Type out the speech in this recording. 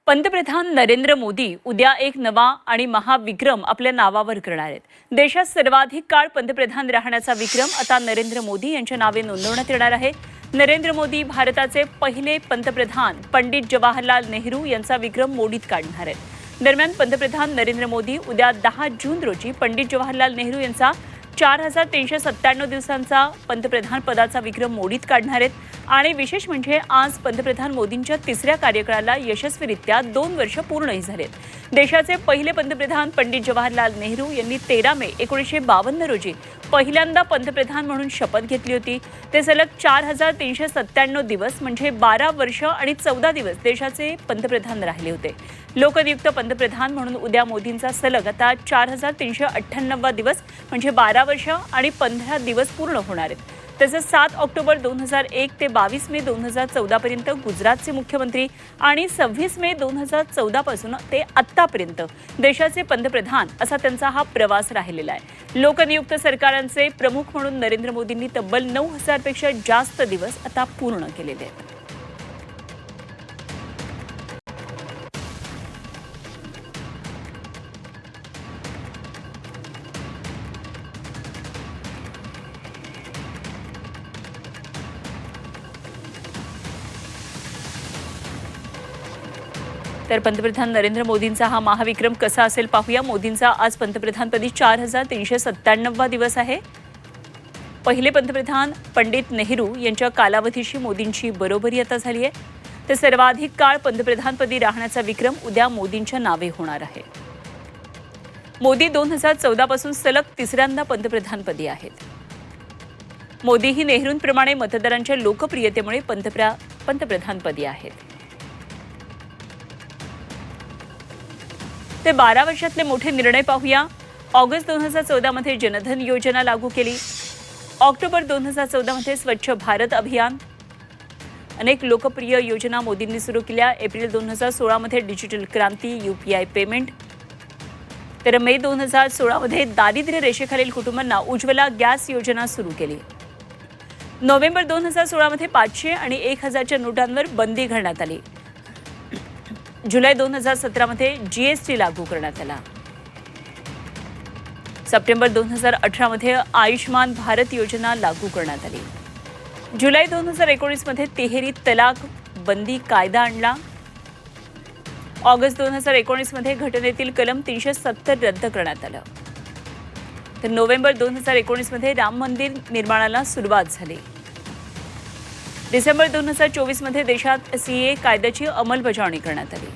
पंतप्रधान नरेंद्र मोदी उद्या एक नवा आणि महाविक्रम आपल्या नावावर करणार आहेत. देशात सर्वाधिक काळ पंतप्रधान राहण्याचा विक्रम आता नरेंद्र मोदी यांच्या नावे नोंदवण्यात येणार आहे. नरेंद्र मोदी भारताचे पहिले पंतप्रधान पंडित जवाहरलाल नेहरू यांचा विक्रम मोडीत काढणार आहेत. दरम्यान पंतप्रधान नरेंद्र मोदी उद्या 10 जून रोजी पंडित जवाहरलाल नेहरू यांचा 4397 दिवसांचा पंतप्रधान पदाचा विक्रम मोडीत काढणार आहेत. आणि विशेष म्हणजे आज पंतप्रधान मोदींच्या तिसऱ्या कार्यकाळाला यशस्वीरित्या 2 वर्ष पूर्णही झालेत. देशाचे पहिले पंतप्रधान पंडित जवाहरलाल नेहरू यांनी 13 मे 1952 रोजी पहिल्यांदा पंतप्रधान म्हणून शपथ घेतली होती. ते सलग 4397 दिवस म्हणजे 12 वर्ष आणि 14 दिवस देशाचे पंतप्रधान राहिले होते. लोकनियुक्त पंतप्रधान म्हणून उद्या मोदींचा सलग आता 4398 दिवस म्हणजे 12 वर्ष आणि 15 दिवस पूर्ण होणार आहेत. तसंच 7 ऑक्टोबर 2001 ते 22 मे 2014 पर्यंत गुजरातचे मुख्यमंत्री आणि 26 मे 2014 पासून ते आत्तापर्यंत देशाचे पंतप्रधान असा त्यांचा हा प्रवास राहिलेला आहे. लोकनियुक्त सरकारांचे प्रमुख म्हणून नरेंद्र मोदींनी तब्बल 9000 पेक्षा जास्त दिवस आता पूर्ण केलेले आहेत. तर पंतप्रधान नरेंद्र मोदींचा हा महाविक्रम कसा असेल पाहूया. मोदींचा आज पंतप्रधानपदी 4397 दिवस आहे. पहिले पंतप्रधान पंडित नेहरू यांच्या कालावधीशी मोदींची बरोबरी आता झाली आहे. ते सर्वाधिक काळ पंतप्रधानपदी राहण्याचा विक्रम उद्या मोदींच्या नावे होणार आहे. मोदी 2014 पासून सलग तिसऱ्यांदा पंतप्रधानपदी आहेत. मोदीही नेहरूंप्रमाणे मतदारांच्या लोकप्रियतेमुळे पंतप्रधानपदी आहेत. ते 12 वर्षातले मोठे निर्णय पाहूया. ऑगस्ट 2014 मध्ये जनधन योजना लागू केली. ऑक्टोबर 2014 मध्ये स्वच्छ भारत अभियान. अनेक लोकप्रिय योजना मोदींनी सुरू केल्या. एप्रिल 2016 मध्ये डिजिटल क्रांती, UPI पेमेंट. तर मे 2016 मध्ये दारिद्र्य रेषेखालील कुटुंबांना उज्ज्वला गॅस योजना सुरू केली. नोव्हेंबर 2016 मध्ये 500 आणि 1000च्या नोटांवर बंदी घालण्यात आली. जुलै 2017 मध्ये GST लागू करण्यात आला. सप्टेंबर 2018 मध्ये आयुष्मान भारत योजना लागू करण्यात आली. जुलै 2019 मध्ये तिहेरी तलाक बंदी कायदा आणला. ऑगस्ट 2019 मध्ये घटनेतील कलम 370 रद्द करण्यात आलं. तर नोव्हेंबर 2019 मध्ये राम मंदिर निर्माणाला सुरुवात झाली. डिसेंबर 2024 मध्ये देशात CAA कायद्याची अंमलबजावणी करण्यात आली.